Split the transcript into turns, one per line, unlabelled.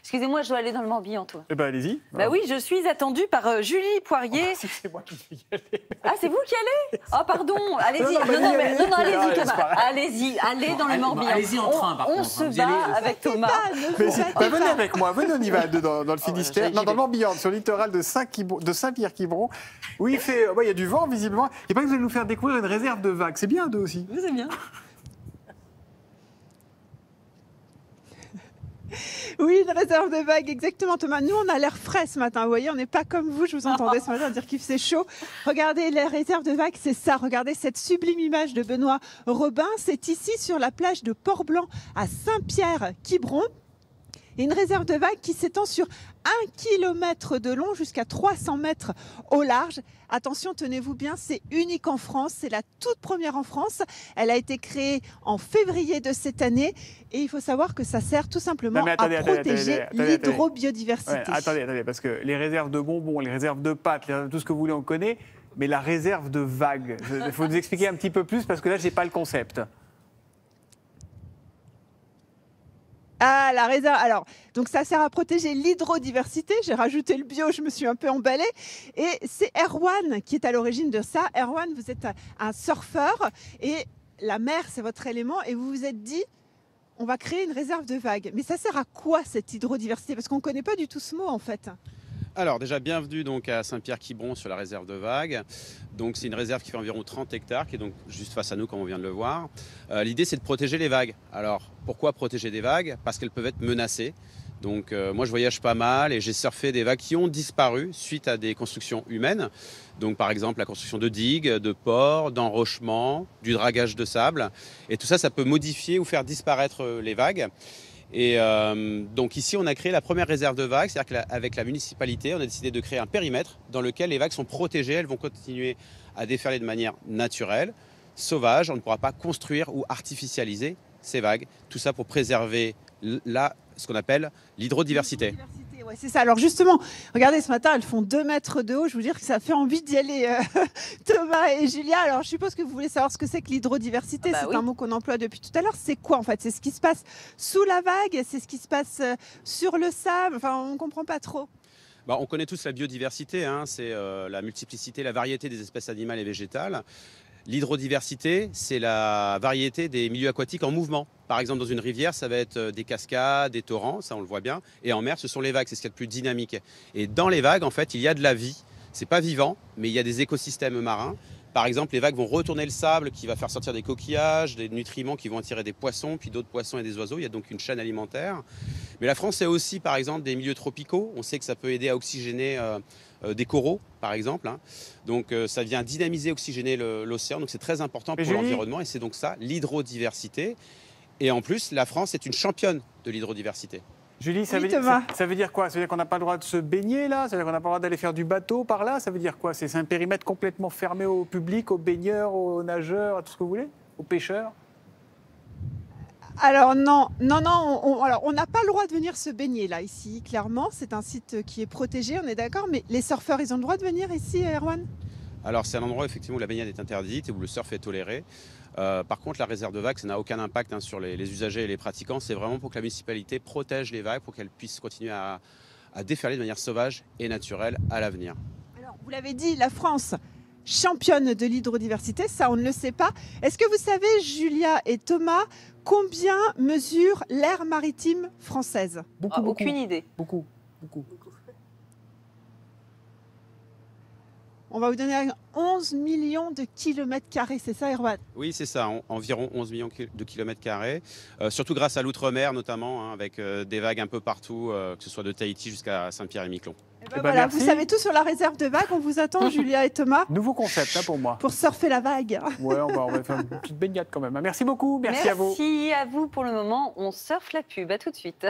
Excusez-moi, je dois aller dans le Morbihan, toi.
Eh ben, allez-y.
Bah oui, je suis attendue par Julie Poirier.
Si, c'est moi qui vais y aller.
Ah, c'est vous qui allez? Oh, pardon, allez-y. Non, allez-y, Thomas. Allez-y, allez dans le Morbihan.
Allez-y en train, par contre.
On se bat avec Thomas.
Mais si, venez avec moi, venez, on y va dans le Finistère. Non, dans le Morbihan, sur le littoral de Saint-Pierre-Quiberon, où il y a du vent, visiblement. Et pas que vous allez nous faire découvrir une réserve de vagues. C'est bien, deux aussi.
Vous aimez bien.
Oui, une réserve de vagues, exactement, Thomas. Nous, on a l'air frais ce matin. Vous voyez, on n'est pas comme vous. Je vous entendais ce matin dire qu'il faisait chaud. Regardez, les réserves de vagues, c'est ça. Regardez cette sublime image de Benoît Robin. C'est ici, sur la plage de Port-Blanc, à Saint-Pierre-Quiberon. Et une réserve de vagues qui s'étend sur 1 km de long jusqu'à 300 mètres au large. Attention, tenez-vous bien, c'est unique en France. C'est la toute première en France. Elle a été créée en février de cette année. Et il faut savoir que ça sert tout simplement à protéger l'hydrobiodiversité.
Ouais, attendez, parce que les réserves de bonbons, les réserves de pâtes, tout ce que vous voulez, on connaît. Mais la réserve de vagues, il faut nous expliquer un petit peu plus parce que là, je n'ai pas le concept.
Ah, la réserve. Alors, donc ça sert à protéger l'hydrodiversité. J'ai rajouté le bio, je me suis un peu emballée. Et c'est Erwan qui est à l'origine de ça. Erwan, vous êtes un surfeur et la mer, c'est votre élément. Et vous vous êtes dit, on va créer une réserve de vagues. Mais ça sert à quoi cette hydrodiversité? Parce qu'on ne connaît pas du tout ce mot en fait.
Alors déjà, bienvenue donc à Saint-Pierre-Quiberon sur la réserve de vagues. Donc c'est une réserve qui fait environ 30 hectares, qui est donc juste face à nous comme on vient de le voir. L'idée c'est de protéger les vagues. Alors pourquoi protéger des vagues? Parce qu'elles peuvent être menacées. Donc moi je voyage pas mal et j'ai surfé des vagues qui ont disparu suite à des constructions humaines. Donc par exemple la construction de digues, de ports, d'enrochements, du dragage de sable. Et tout ça, ça peut modifier ou faire disparaître les vagues. Et donc ici, on a créé la première réserve de vagues, c'est-à-dire qu'avec la municipalité, on a décidé de créer un périmètre dans lequel les vagues sont protégées. Elles vont continuer à déferler de manière naturelle, sauvage. On ne pourra pas construire ou artificialiser ces vagues. Tout ça pour préserver ce qu'on appelle l'hydrodiversité.
Ouais, c'est ça. Alors justement, regardez, ce matin, elles font 2 mètres de haut. Je vous dire que ça fait envie d'y aller, Thomas et Julia. Alors je suppose que vous voulez savoir ce que c'est que l'hydrodiversité. C'est
oui.
un mot qu'on emploie depuis tout à l'heure. C'est quoi en fait? C'est ce qui se passe sous la vague? C'est ce qui se passe sur le sable? Enfin, on ne comprend pas trop.
On connaît tous la biodiversité, hein. C'est la multiplicité, la variété des espèces animales et végétales. L'hydrodiversité, c'est la variété des milieux aquatiques en mouvement. Par exemple, dans une rivière, ça va être des cascades, des torrents, ça on le voit bien. Et en mer, ce sont les vagues, c'est ce qu'il y a de plus dynamique. Et dans les vagues, en fait, il y a de la vie. C'est pas vivant, mais il y a des écosystèmes marins. Par exemple, les vagues vont retourner le sable qui va faire sortir des coquillages, des nutriments qui vont attirer des poissons, puis d'autres poissons et des oiseaux. Il y a donc une chaîne alimentaire. Mais la France, c'est aussi, par exemple, des milieux tropicaux. On sait que ça peut aider à oxygéner des coraux, par exemple. Hein. Donc, ça vient dynamiser, oxygéner l'océan. Donc, c'est très important pour l'environnement. Et c'est donc ça, l'hydrodiversité. Et en plus, la France est une championne de l'hydrodiversité.
Julie, ça veut dire quoi? Ça veut dire qu'on n'a pas le droit de se baigner là? Ça veut dire qu'on n'a pas le droit d'aller faire du bateau par là? Ça veut dire quoi? C'est un périmètre complètement fermé au public, aux baigneurs, aux nageurs, à tout ce que vous voulez? Aux pêcheurs?
Alors non, on n'a pas le droit de venir se baigner là, ici, clairement. C'est un site qui est protégé, on est d'accord. Mais les surfeurs, ils ont le droit de venir ici, Erwan?
Alors c'est un endroit effectivement où la baignade est interdite et où le surf est toléré. Par contre, la réserve de vagues, ça n'a aucun impact sur les usagers et les pratiquants. C'est vraiment pour que la municipalité protège les vagues, pour qu'elles puissent continuer à déferler de manière sauvage et naturelle à l'avenir.
Alors, vous l'avez dit, la France, championne de l'hydrodiversité, ça on ne le sait pas. Est-ce que vous savez, Julia et Thomas, combien mesure l'aire maritime française?
Aucune idée.
Beaucoup.
On va vous donner 11 millions de kilomètres carrés, c'est ça, Erwan?
Oui, c'est ça, environ 11 millions de kilomètres carrés, surtout grâce à l'outre-mer notamment, hein, avec des vagues un peu partout, que ce soit de Tahiti jusqu'à Saint-Pierre-et-Miquelon.
Voilà, vous savez tout sur la réserve de vagues, on vous attend, Julia et Thomas.
Nouveau concept pour moi.
Pour surfer la vague.
Ouais, on va faire une petite baignade quand même. Merci beaucoup, merci à vous.
Merci à vous pour le moment, on surfe la pub, à tout de suite.